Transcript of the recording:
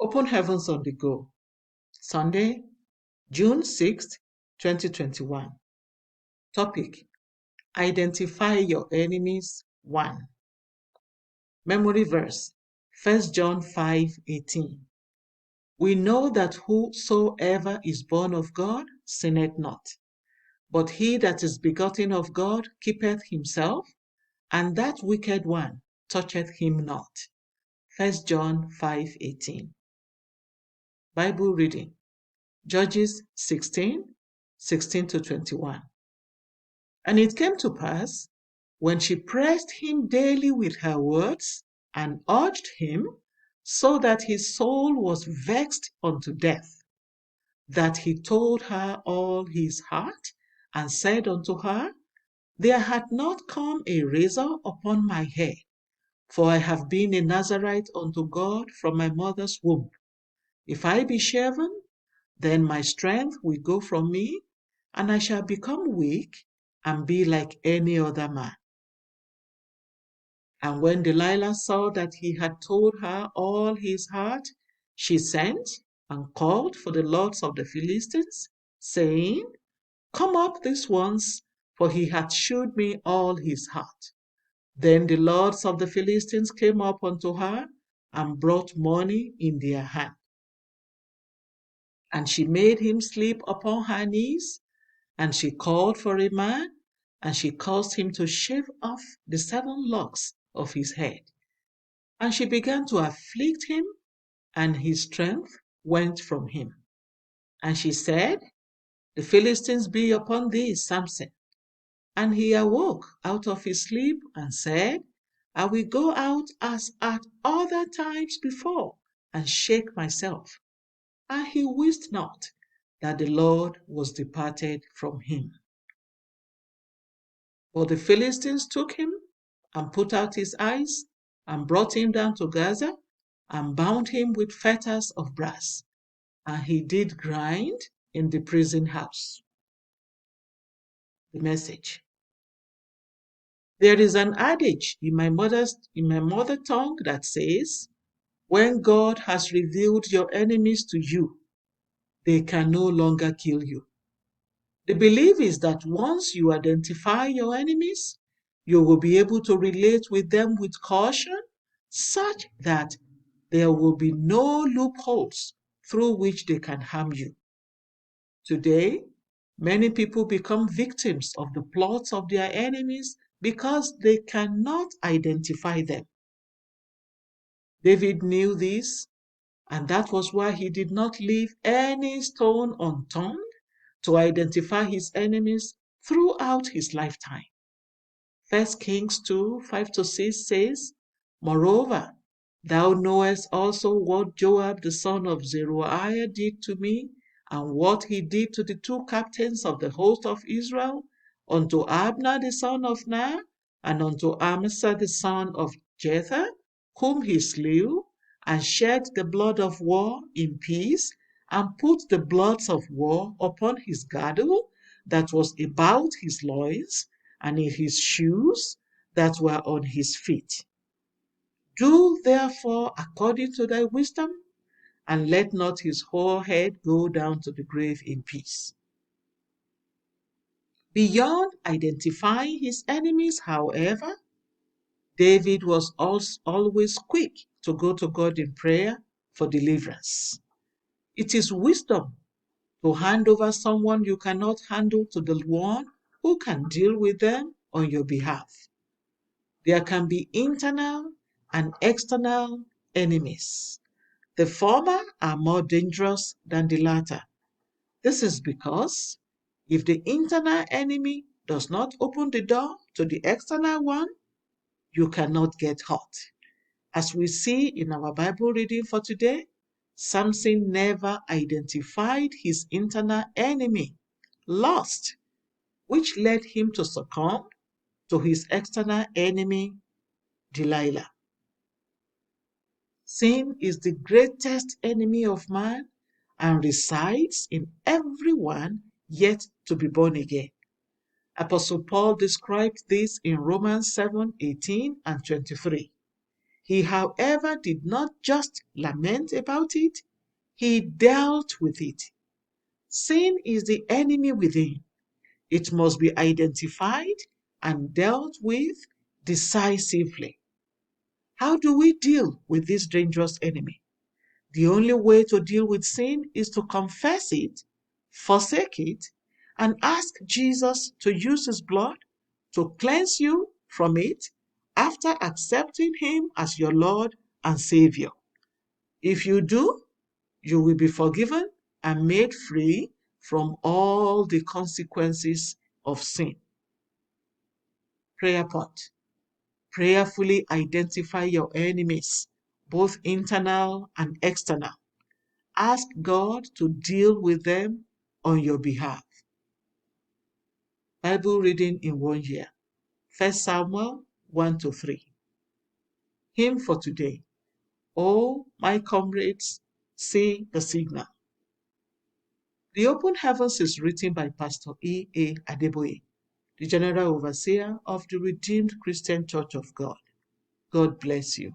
Open Heavens on the Go. Sunday, June 6th, 2021. Topic: Identify your enemies. 1. Memory verse: 1 John 5:18. We know that whosoever is born of God sinneth not, but he that is begotten of God keepeth himself, and that wicked one toucheth him not. 1 John 5:18. Bible reading: Judges 16:16-21. And it came to pass, when she pressed him daily with her words, and urged him, so that his soul was vexed unto death, that he told her all his heart, and said unto her, There hath not come a razor upon my head, for I have been a Nazarite unto God from my mother's womb. If I be shaven, then my strength will go from me, and I shall become weak and be like any other man. And when Delilah saw that he had told her all his heart, she sent and called for the lords of the Philistines, saying, Come up this once, for he hath shewed me all his heart. Then the lords of the Philistines came up unto her, and brought money in their hand. And she made him sleep upon her knees, and she called for a man, and she caused him to shave off the 7 locks of his head. And she began to afflict him, and his strength went from him. And she said, The Philistines be upon thee, Samson. And he awoke out of his sleep, and said, I will go out as at other times before, and shake myself. And he wist not that the Lord was departed from him. But the Philistines took him, and put out his eyes, and brought him down to Gaza, and bound him with fetters of brass, and he did grind in the prison house. The Message. There is an adage in my mother tongue that says, when God has revealed your enemies to you, they can no longer kill you. The belief is that once you identify your enemies, you will be able to relate with them with caution, such that there will be no loopholes through which they can harm you. Today, many people become victims of the plots of their enemies because they cannot identify them. David knew this, and that was why he did not leave any stone unturned to identify his enemies throughout his lifetime. 1 Kings 2:5-6 says, Moreover, thou knowest also what Joab the son of Zeruiah did to me, and what he did to the 2 captains of the host of Israel, unto Abner the son of Ner, and unto Amasa the son of Jether, whom he slew, and shed the blood of war in peace, and put the bloods of war upon his girdle that was about his loins, and in his shoes that were on his feet. Do therefore according to thy wisdom, and let not his whole head go down to the grave in peace. Beyond identifying his enemies, however, David was always quick to go to God in prayer for deliverance. It is wisdom to hand over someone you cannot handle to the one who can deal with them on your behalf. There can be internal and external enemies. The former are more dangerous than the latter. This is because if the internal enemy does not open the door to the external one, you cannot get hurt. As we see in our Bible reading for today, Samson never identified his internal enemy, lust, which led him to succumb to his external enemy, Delilah. Sin is the greatest enemy of man and resides in everyone yet to be born again. Apostle Paul described this in Romans 7:18 and 23. He, however, did not just lament about it, he dealt with it. Sin is the enemy within. It must be identified and dealt with decisively. How do we deal with this dangerous enemy? The only way to deal with sin is to confess it, forsake it, and ask Jesus to use his blood to cleanse you from it after accepting him as your Lord and Savior. If you do, you will be forgiven and made free from all the consequences of sin. Prayer point. Prayerfully identify your enemies, both internal and external. Ask God to deal with them on your behalf. Bible reading in 1 year. 1 Samuel 1-3. Hymn for today. Oh, my comrades, see the signal. The Open Heavens is written by Pastor E.A. Adeboye, the General Overseer of the Redeemed Christian Church of God. God bless you.